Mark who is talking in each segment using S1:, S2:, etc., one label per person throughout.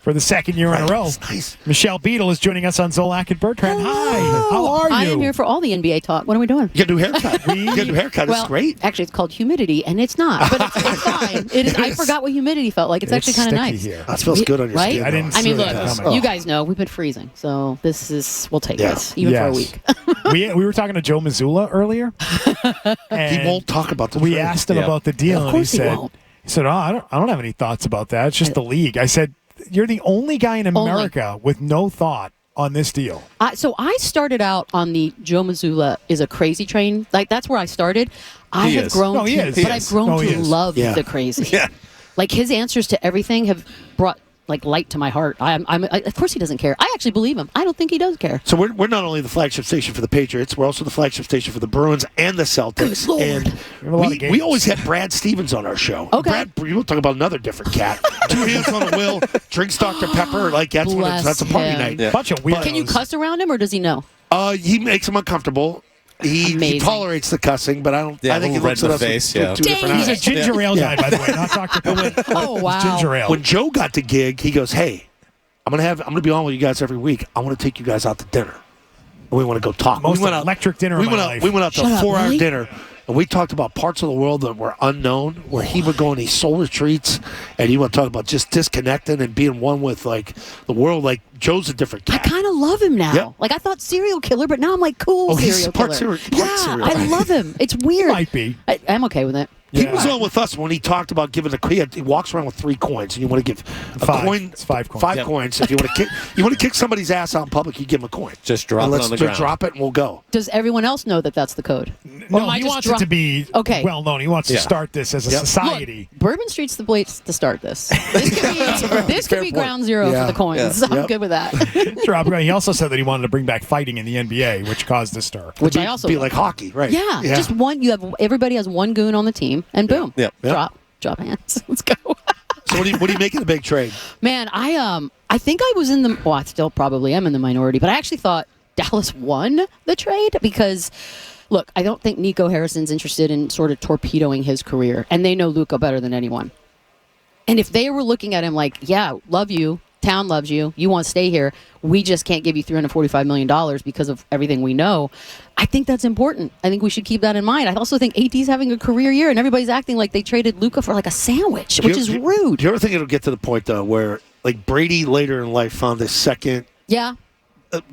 S1: for the second year in a row.
S2: Nice.
S1: Michelle Beadle is joining us on Zolak and Bertrand.
S3: Hello.
S1: Hi, how are you?
S3: I am here for all the NBA talk. What are we doing?
S2: You got a new haircut. You got a new haircut.
S3: Well,
S2: It's great.
S3: Actually, it's called humidity, and it's not, but it's fine. It is. I forgot what humidity felt like. It's actually kind of nice.
S1: Here.
S2: That smells good on your
S3: Right?
S2: skin.
S1: I didn't
S3: I mean,
S1: see
S3: look,
S1: that coming.
S3: you guys know we've been freezing, so we'll take
S2: Yeah.
S3: this even for a week.
S1: we were talking to Joe Mazzulla earlier.
S2: He won't talk about the
S1: We
S2: trade.
S1: asked him about the deal,
S3: Of
S1: and he
S3: course he
S1: said,
S3: won't.
S1: "Oh, I don't have any thoughts about that. It's just the league." I said, "You're the only guy in America with no thought on this deal."
S3: So I started out on the Joe Mazzulla is a crazy train. Like that's where I started. I
S4: He
S3: have
S4: is.
S3: grown
S1: No, he
S3: to,
S1: is.
S3: but
S1: He
S3: I've
S1: is.
S3: grown
S1: No, he
S3: to
S1: is.
S3: love
S2: Yeah.
S3: the crazy.
S4: Yeah.
S3: Like his answers to everything have brought like light to my heart. Of course he doesn't care. I actually believe him. I don't think he does care.
S2: So we're not only the flagship station for the Patriots, we're also the flagship station for the Bruins and the Celtics.
S3: Good Lord.
S2: And
S1: have a lot of
S2: we
S1: games.
S2: always had Brad Stevens on our show.
S3: Okay.
S2: Brad, we'll talk about another different cat. 2 hands on the wheel, drinks Dr. Pepper. Like that's
S3: Bless
S2: that's a party
S3: him.
S2: night.
S4: Yeah.
S1: Bunch of weirdos.
S3: Can you cuss around him or does he know?
S2: He makes him uncomfortable. He
S3: Amazing.
S2: tolerates the cussing, but I don't.
S4: Yeah,
S2: I think he
S4: a little
S2: looks
S4: red
S2: at
S4: in
S2: us
S4: the
S2: with
S4: face,
S2: two
S4: yeah.
S2: different
S3: Dang
S1: He's a
S2: eyes.
S1: ginger ale
S2: Yeah.
S1: guy, by the way, not Dr. Pepper.
S3: Oh wow.
S1: Ginger ale.
S2: When Joe got the gig, he goes, "Hey, I'm gonna be on with you guys every week. I want to take you guys out to dinner. And we want to go talk."
S1: Most
S2: we went
S1: electric dinner
S2: we
S1: of
S2: went
S1: my
S2: out,
S1: life.
S2: We went out to
S3: Shut
S2: a
S3: up,
S2: 4-hour
S3: really?
S2: dinner, and we talked about parts of the world that were unknown, where he would go on these soul retreats, and you want to talk about just disconnecting and being one with like the world. Like Joe's a different
S3: I
S2: cat.
S3: kind of love him now.
S2: Yep.
S3: Like I thought serial killer, but now I'm like cool
S2: Oh, he's
S3: serial
S2: part
S3: killer.
S2: serial- part
S3: yeah,
S2: serial.
S3: I love him. It's weird.
S1: Might be.
S3: I'm okay with it.
S2: He
S1: Yeah.
S2: was on with us when he talked about giving he walks around with 3 coins, and you want to give a
S1: Five.
S2: coin.
S1: It's 5 coins.
S2: 5
S4: Yep.
S2: coins. If you want to kick somebody's ass out in public, you give him a coin.
S4: Just drop
S2: And
S4: it
S2: let's
S4: on the
S2: just
S4: ground.
S2: drop it, and we'll go.
S3: Does everyone else know that that's the code? Or
S1: No,
S3: am I
S1: he
S3: just
S1: wants
S3: dro-
S1: it to be
S3: Okay.
S1: well known. He wants to
S4: Yeah.
S1: start this as a
S2: Yep.
S1: society.
S3: Look, Bourbon Street's the place to start this. This could be ground zero
S2: Yeah.
S3: for the coins. I'm
S2: Yep.
S3: good with that.
S1: Drop. He also said that he wanted to bring back fighting in the NBA, which caused this stir.
S3: Which I also
S2: be
S3: love.
S2: like hockey, right?
S3: Yeah, just one. You have everybody has one goon on the team, and boom,
S4: Yep.
S3: drop hands. Let's go.
S2: So what do you make of the big trade?
S3: Man, I think I was in the. Well, I still probably am in the minority, but I actually thought Dallas won the trade because. Look, I don't think Nico Harrison's interested in sort of torpedoing his career, and they know Luka better than anyone. And if they were looking at him like, yeah, love you, town loves you, you want to stay here, we just can't give you $345 million because of everything we know, I think that's important. I think we should keep that in mind. I also think AD's having a career year, and everybody's acting like they traded Luka for like a sandwich, which is rude.
S2: Do you ever think it'll get to the point, though, where like Brady later in life found this second
S3: Yeah.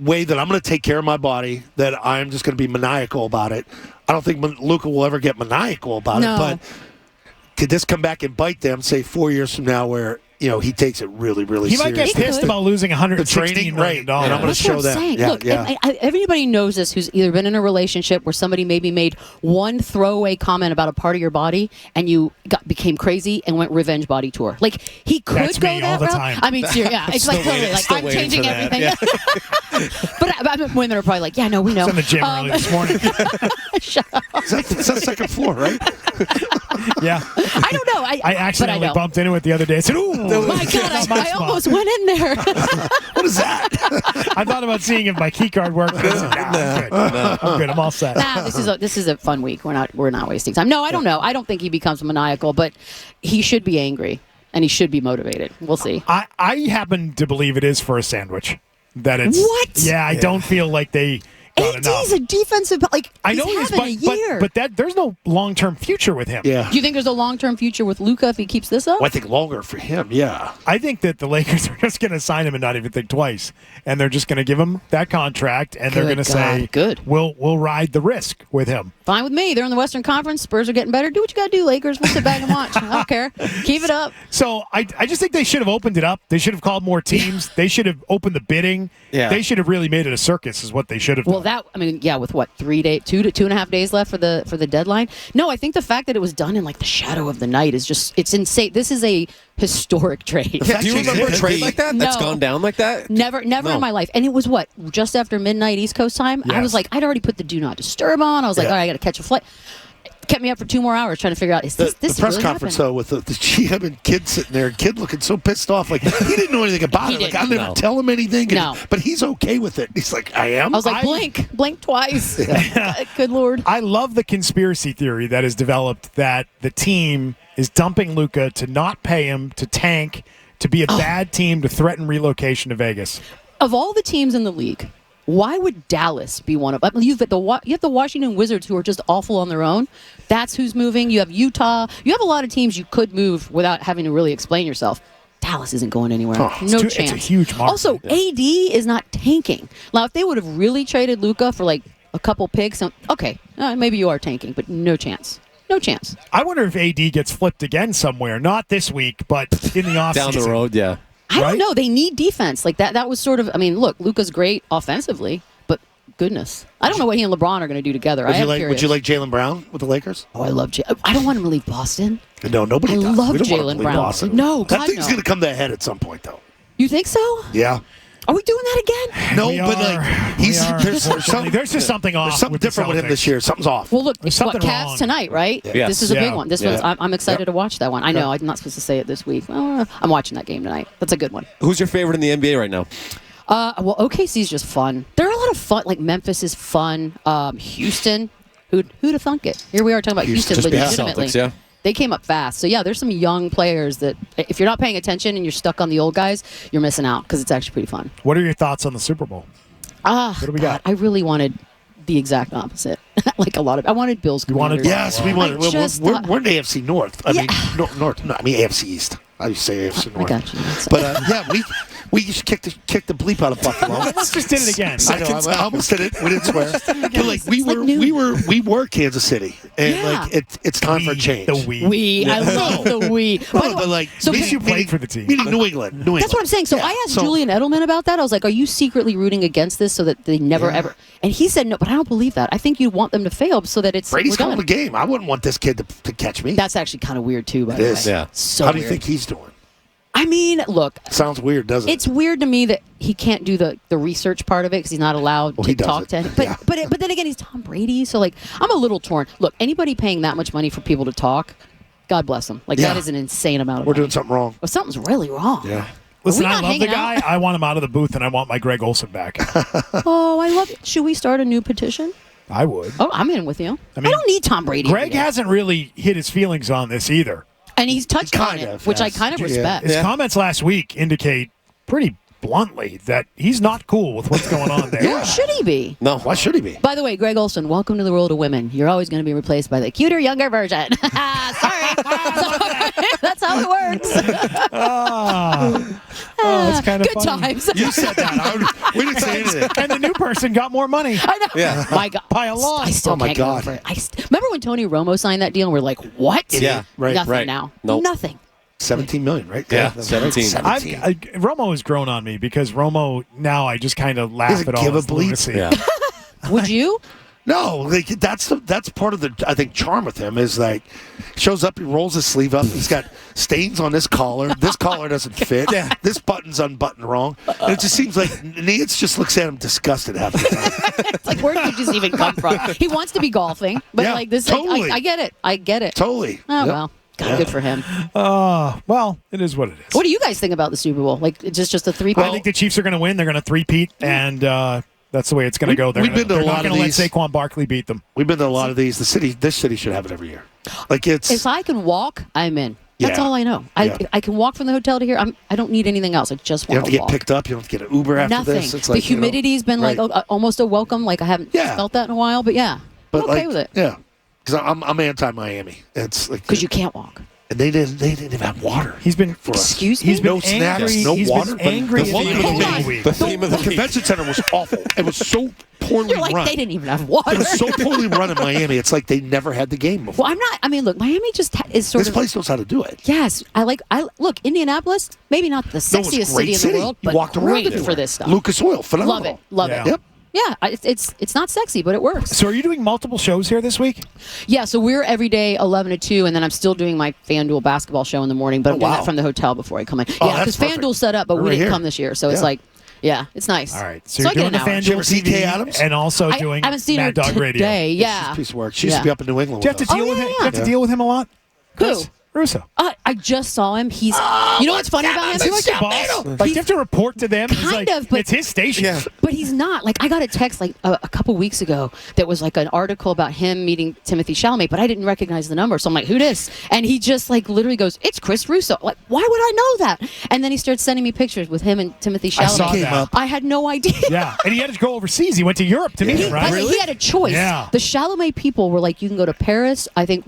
S2: way that I'm going to take care of my body, that I'm just going to be maniacal about it? I don't think Luka will ever get maniacal about
S3: No.
S2: it, but could this come back and bite them, say 4 years from now, where he takes it really, really
S1: He might
S2: seriously?
S1: get pissed about losing
S2: the
S1: $116
S2: training,
S1: million.
S2: right? And I'm going to
S3: That's
S2: show
S3: what I'm
S2: that.
S3: saying.
S2: Yeah,
S3: Look,
S2: yeah.
S3: everybody knows this who's either been in a relationship where somebody maybe made one throwaway comment about a part of your body and you became crazy and went revenge body tour. Like, he could
S1: That's
S3: go
S1: me
S3: that
S1: all the
S3: route.
S1: time.
S3: I mean, seriously, yeah. It's like,
S4: Still
S3: totally,
S4: waiting-
S3: like,
S4: still
S3: I'm
S4: waiting
S3: changing
S4: for that,
S3: everything. But women are probably like, yeah, no, we know.
S1: I was in the gym early this morning.
S3: Shut up.
S2: It's that second floor, right?
S1: Yeah.
S3: I don't know.
S1: I accidentally
S3: but I know.
S1: bumped into it the other day. I said, ooh.
S3: My God, I almost went in there.
S2: What is that?
S1: I thought about seeing if my key card worked. But I said, nah, I'm good. I'm good. I'm all set.
S3: Nah, this is a fun week. We're not wasting time. No, I don't know. I don't think he becomes maniacal, but he should be angry and he should be motivated. We'll see.
S1: I happen to believe it is for a sandwich. That it's
S3: What?
S1: Yeah, I don't feel like they got enough.
S3: AD's a defensive, like,
S1: I
S3: he's
S1: know he's
S3: having a year.
S1: but that there's no long-term future with him.
S2: Yeah.
S3: Do you think there's a long-term future with Luka if he keeps this up?
S2: Well, I think longer for him, yeah.
S1: I think that the Lakers are just going to sign him and not even think twice, and they're just going to give him that contract, and they're
S3: Good
S1: going to
S3: God,
S1: say,
S3: good.
S1: We'll ride the risk with him."
S3: Fine with me. They're in the Western Conference. Spurs are getting better. Do what you got to do, Lakers. We'll sit back and watch. I don't care. Keep it up.
S1: So I just think they should have opened it up. They should have called more teams. They should have opened the bidding.
S4: Yeah.
S1: They should have really made it a circus. Is what they should have
S3: Well,
S1: done.
S3: with what, 3 days, 2.5 days left for the deadline. No, I think the fact that it was done in like the shadow of the night is it's insane. This is a historic trade.
S4: Yeah, do you remember a trade like that? That's
S3: No.
S4: gone down like that?
S3: Never
S4: No.
S3: in my life. And it was what, just after midnight East Coast time? I
S1: Yes.
S3: was like, I'd already put the do not disturb on. I was like,
S2: Yeah.
S3: all right, I got to catch a flight. Kept me up for 2 more hours trying to figure out, is this
S2: The press
S3: really
S2: conference,
S3: happening?
S2: though, with the GM and kid sitting there, kid looking so pissed off. Like, he didn't know anything about
S3: He
S2: it. Like,
S3: didn't.
S2: I never
S4: No.
S2: tell him anything.
S3: No.
S2: But he's okay with it. He's like, I am?
S3: I was like, blink twice. Good Lord.
S1: I love the conspiracy theory that has developed that the team is dumping Luka to not pay him, to tank, to be a bad team to threaten relocation to Vegas?
S3: Of all the teams in the league, why would Dallas be one of them? You have the Washington Wizards, who are just awful on their own. That's who's moving. You have Utah. You have a lot of teams you could move without having to really explain yourself. Dallas isn't going anywhere. No chance.
S1: It's a huge market.
S3: Also, AD is not tanking. Now, if they would have really traded Luka for like a couple picks, okay, maybe you are tanking, but no chance. No chance.
S1: I wonder if AD gets flipped again somewhere. Not this week, but in the offseason.
S4: Down the road, yeah.
S3: I don't know. They need defense. Like that was sort of, I mean, look, Luka's great offensively, but goodness. I don't know what he and LeBron are going to do together. Would
S2: you like Jaylen Brown with the Lakers?
S3: Oh, I love Jaylen. I don't want him to leave Boston.
S2: No, nobody does.
S3: love
S2: We don't want him
S3: Jaylen
S2: to leave
S3: Brown.
S2: Boston.
S3: No,
S2: that
S3: God,
S2: thing's
S3: no.
S2: going to come to a head at some point, though.
S3: You think so?
S2: Yeah.
S3: Are we doing that again?
S2: No,
S1: We
S2: but
S1: are.
S2: like
S1: We are.
S2: there's
S1: just something off.
S2: There's something
S1: with the
S2: different with him
S1: Celtics.
S2: this year. Something's off.
S3: Well, look,
S1: There's
S3: it's what
S1: something
S3: Cavs
S1: wrong.
S3: tonight, right?
S4: Yes.
S3: This is a
S1: Yeah.
S3: big one. This one's. I'm excited to watch that one. I know I'm not supposed to say it this week. I'm watching that game tonight. That's a good one.
S4: Who's your favorite in the NBA right now?
S3: Well, OKC's just fun. There are a lot of fun. Like Memphis is fun. Houston, who'd have thunk it? Here we are talking about Houston
S2: Just behind
S3: legitimately.
S4: Celtics, yeah.
S3: They came up fast. So yeah, there's some young players that if you're not paying attention and you're stuck on the old guys, you're missing out because it's actually pretty fun.
S1: What are your thoughts on the Super Bowl? What do we got?
S3: I really wanted the exact opposite. Like I wanted Bills.
S1: You wanted-
S3: Commanders.
S2: Yes, we want.
S3: I just
S2: We're
S3: thought-
S2: in the AFC North. I
S3: Yeah.
S2: mean, North. No, I mean AFC East. I used to say AFC
S3: I
S2: North.
S3: got you.
S2: But yeah, we just kicked the bleep out of Buffalo.
S1: Let's just did it again.
S2: I know. I almost did it. We didn't swear. But like
S3: It's like new.
S2: we were Kansas City, and
S3: Yeah.
S2: like it's time for a change.
S1: The we.
S3: I love the we.
S2: No, but like,
S3: So
S1: At least you
S3: can-
S1: played for the team.
S2: meaning New England.
S3: That's what I'm saying. So
S2: Yeah,
S3: I asked Julian Edelman about that. I was like, "Are you secretly rooting against this so that they never ever?" And he said, "No, but I don't believe that. I think you want them to fail so that it's
S2: Brady's
S3: we're
S2: calling
S3: done."
S2: the game. I wouldn't want this kid to catch me.
S3: That's actually kind of weird too. By the way,
S2: is.
S4: Yeah.
S3: So
S2: How do you
S3: weird.
S2: think he's doing?
S3: I mean, look,
S2: Sounds weird, doesn't it?
S3: it's weird to me that he can't do the research part of it because he's not allowed
S2: Well, he
S3: to
S2: does
S3: talk
S2: it.
S3: to him.
S2: Yeah.
S3: But then again, he's Tom Brady, so like I'm a little torn. Look, anybody paying that much money for people to talk, God bless them. Like
S2: Yeah.
S3: that is an insane amount of
S2: We're
S3: money.
S2: doing something wrong.
S3: Well, something's really wrong.
S2: Yeah.
S1: Listen,
S3: Are we
S1: I
S3: not
S1: love the
S3: hanging
S1: guy.
S3: out?
S1: I want him out of the booth, and I want my Greg Olson back.
S3: Oh, I love it. Should we start a new petition?
S1: I would.
S3: Oh, I'm in with you. I,
S1: mean,
S3: don't need Tom Brady.
S1: Greg
S3: every day.
S1: hasn't really hit his feelings on this either.
S3: And he's touched on
S2: Kind
S3: it,
S2: of
S3: which I
S2: has.
S3: kind of
S2: Yeah.
S3: respect.
S1: His comments last week indicate pretty bluntly that he's not cool with what's going on there.
S3: Or should he be?
S4: No.
S2: Why should he be?
S3: By the way, Greg Olson, welcome to the world of women. You're always going to be replaced by the cuter, younger version. Sorry. That's how it works.
S1: That's kind of
S3: Good
S1: funny.
S3: times.
S2: You said that. We didn't say anything.
S1: And the new person got more money.
S3: I know.
S4: Yeah.
S3: My God.
S1: By a lot.
S3: I still
S2: Oh, my
S3: can't get
S2: God.
S3: over it. Remember when Tony Romo signed that deal and we're like, what?
S4: Yeah.
S2: Right.
S3: Nothing
S4: Right.
S3: now.
S4: Nope.
S3: Nothing.
S2: 17 million, right?
S4: Yeah,
S2: that's
S4: 17.
S2: right.
S1: Romo has grown on me because Romo, now I just kind of laugh
S2: Doesn't
S1: at all
S2: give a
S1: his
S2: bleep.
S1: lunacy.
S4: Yeah.
S3: Would you?
S2: No, like that's part of the I think charm with him is like shows up, he rolls his sleeve up, he's got stains on this collar. This collar doesn't fit. This button's unbuttoned wrong. And it just seems like Nance just looks at him disgusted half the time.
S3: It's like, where did this even come from? He wants to be golfing, but
S2: Yeah,
S3: like this,
S2: totally.
S3: I get it. I get it.
S2: Totally.
S3: Oh,
S2: Yep.
S3: well. God, good for him.
S1: Well, it is what it is.
S3: What do you guys think about the Super Bowl? Like, it's just a three-peat?
S1: I think the Chiefs are going to win. They're going to three-peat, and that's the way it's going to go. They're
S2: we've been to a
S1: not
S2: lot
S1: going
S2: of
S1: to let
S2: these.
S1: Saquon Barkley beat them.
S2: We've been to a lot of these. This city should have it every year. Like it's
S3: If I can walk, I'm in. That's
S2: Yeah.
S3: all I know.
S2: Yeah.
S3: I can walk from the hotel to here. I don't need anything else. I just
S2: you
S3: want
S2: don't have to
S3: to
S2: get
S3: walk.
S2: picked up. You don't have to get an Uber after
S3: Nothing.
S2: this. It's
S3: The
S2: like,
S3: humidity's been
S2: right.
S3: like almost a welcome. Like I haven't
S2: Yeah.
S3: felt that in a while. But yeah,
S2: But
S3: I'm okay
S2: like,
S3: with it
S2: Yeah, because I'm anti-Miami. It's like
S3: because you can't walk.
S2: and they didn't even have water.
S1: He's been
S2: for us.
S3: Excuse me?
S1: He's been
S2: No snacks,
S1: angry.
S2: no
S1: He's
S2: water,
S1: been
S2: but
S1: angry
S2: the
S1: at
S2: one
S1: the
S2: thing
S1: end
S2: about
S1: of
S2: the
S1: the week.
S4: The theme of the
S2: The
S4: week.
S2: convention center was awful. It was so poorly
S3: You're like
S2: run.
S3: they didn't even have water.
S2: It was so poorly run in Miami. It's like they never had the game before.
S3: Well, I'm not. I mean, look, Miami just is sort
S2: This
S3: of.
S2: place knows how to do it.
S3: Yes, I look Indianapolis. Maybe not the
S2: No, it's
S3: sexiest
S2: great
S3: city in the world,
S2: You
S3: but
S2: walked around
S3: great
S2: everywhere.
S3: for this stuff.
S2: Lucas Oil, phenomenal.
S3: Love it. Love
S1: Yeah.
S3: it.
S2: Yep.
S3: Yeah, it's not sexy, but it works.
S1: So are you doing multiple shows here this week?
S3: Yeah, so we're every day 11 to 2, and then I'm still doing my FanDuel basketball show in the morning, but I'm doing
S2: wow.
S3: that from the hotel before I come in.
S2: Oh,
S3: Yeah,
S2: that's
S3: because
S2: perfect.
S3: FanDuel's set up, but
S2: We're
S3: we
S2: right
S3: didn't
S2: here.
S3: come this year, so it's
S2: Yeah.
S3: like, yeah, it's nice.
S1: All right. So
S3: I
S1: you're doing
S3: get
S1: the
S3: an hour.
S2: Did you ever
S1: FanDuel
S2: see
S1: TV
S2: Kay Adams?
S1: and also
S3: I
S1: doing
S3: haven't seen
S1: Mad
S3: her
S1: Dog Radio.
S3: today.
S2: It's
S3: Yeah.
S2: just a piece of work. She used to be up in New England
S1: Do you have to
S2: with us.
S1: deal
S3: Oh,
S1: with
S3: yeah,
S1: him?
S3: yeah.
S1: Do you have to deal with him a lot?
S3: Who?
S1: Chris? Russo.
S3: I just saw him. He's. You know what's funny about him?
S1: Is he like a boss? Like, you have to report to them. It's
S3: Kind
S1: like,
S3: of, but
S1: it's his station.
S4: Yeah.
S3: But he's not. Like, I got a text like a couple weeks ago that was like an article about him meeting Timothy Chalamet, but I didn't recognize the number. So I'm like, who this? And he just like literally goes, it's Chris Russo. Like, why would I know that? And then he starts sending me pictures with him and Timothy Chalamet.
S1: I saw that.
S3: I had no idea.
S1: Yeah, and he had to go overseas. He went to Europe to meet him, right?
S3: He had a choice.
S1: Yeah.
S3: The Chalamet people were like, you can go to Paris, I think,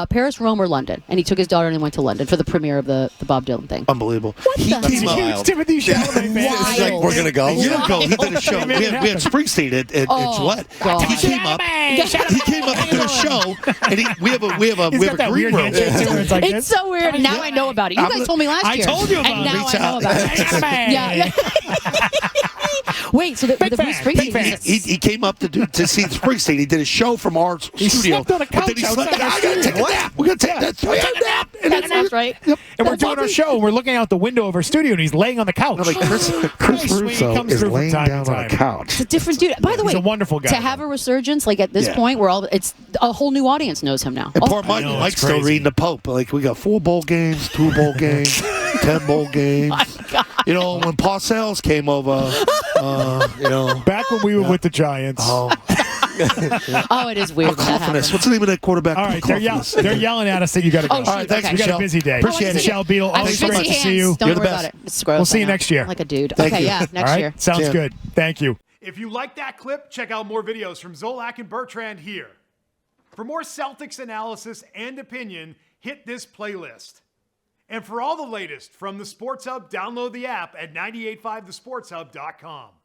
S3: Paris, Rome, or London. And he took his daughter and went to London for the premiere of the Bob Dylan thing.
S2: Unbelievable.
S3: What
S2: He
S3: the-
S2: came up.
S1: Huge Timothy Chalamet fan.
S4: It's like, we're going to go.
S2: A year ago, he did a show.
S1: He
S2: We
S1: made it
S2: had
S1: happen.
S2: Springsteen at
S3: Oh,
S2: Gillette.
S3: God.
S2: He came up. He came up to a show, and we have a
S1: He's got
S2: green
S1: that weird
S2: room.
S1: handshake too, where it's like
S3: It's
S1: this.
S3: so weird. Now I know about it. You guys told me last
S1: I
S3: year.
S1: told you about
S3: and
S1: it.
S3: now
S2: Reach
S3: I know
S2: out.
S3: about it.
S1: Chalamet.
S3: Yeah. Wait, so the
S1: Big
S3: Bruce
S1: fan, big fan.
S3: Springsteen.
S2: He came up to see Springsteen. He did a show from our
S1: He
S2: studio.
S1: slept on a
S2: but then
S1: couch
S2: he slept.
S1: outside our
S2: I gotta take a
S1: studio.
S2: nap. We're gonna take that 3-hour nap. And
S3: That's
S2: then-
S3: right.
S2: Yep.
S1: And we're doing our show, and we're looking out the window of our studio, and he's laying on the couch.
S2: I'm like, Chris
S1: Nice, sweet.
S2: Russo
S1: Comes
S2: is
S1: through from
S2: laying
S1: time to
S2: down on
S1: time.
S2: a couch.
S3: It's a different dude. By the way,
S1: He's a wonderful guy.
S3: to have a resurgence, like at this
S2: Yeah.
S3: point, where it's a whole new audience knows him now.
S2: And
S3: Oh,
S2: poor Mike,
S1: I know,
S2: Mike's
S1: it's
S2: still
S1: crazy.
S2: reading the Pope. Like, we got 4 bowl games, 2 bowl games, 10 bowl games. You know, when Parcells came over, you know.
S1: Back when we were with the Giants.
S2: Oh,
S3: oh, it is weird. when that
S2: McCluffinus.
S3: happens.
S2: What's the name of that quarterback?
S1: All right, they're yelling at us that you got to go.
S3: Oh, shoot,
S2: All right, thanks,
S3: okay.
S1: We got a
S2: Michelle.
S1: busy day.
S2: Appreciate it.
S1: Michelle Beadle,
S3: I have
S1: always
S3: schwitzy
S1: great to
S3: hands.
S1: see you.
S3: Don't
S2: You're the
S3: worry
S2: best.
S3: about it. It's gross.
S1: We'll see
S3: I
S1: you
S3: know.
S1: next year.
S3: Like a dude.
S2: Thank
S3: Okay,
S2: you.
S3: yeah,
S1: All
S3: next
S1: right?
S3: year.
S1: Sounds
S2: Yeah.
S1: good. Thank you. If you like that clip, check out more videos from Zolak and Bertrand here. For more Celtics analysis and opinion, hit this playlist. And for all the latest from the Sports Hub, download the app at 985thesportshub.com.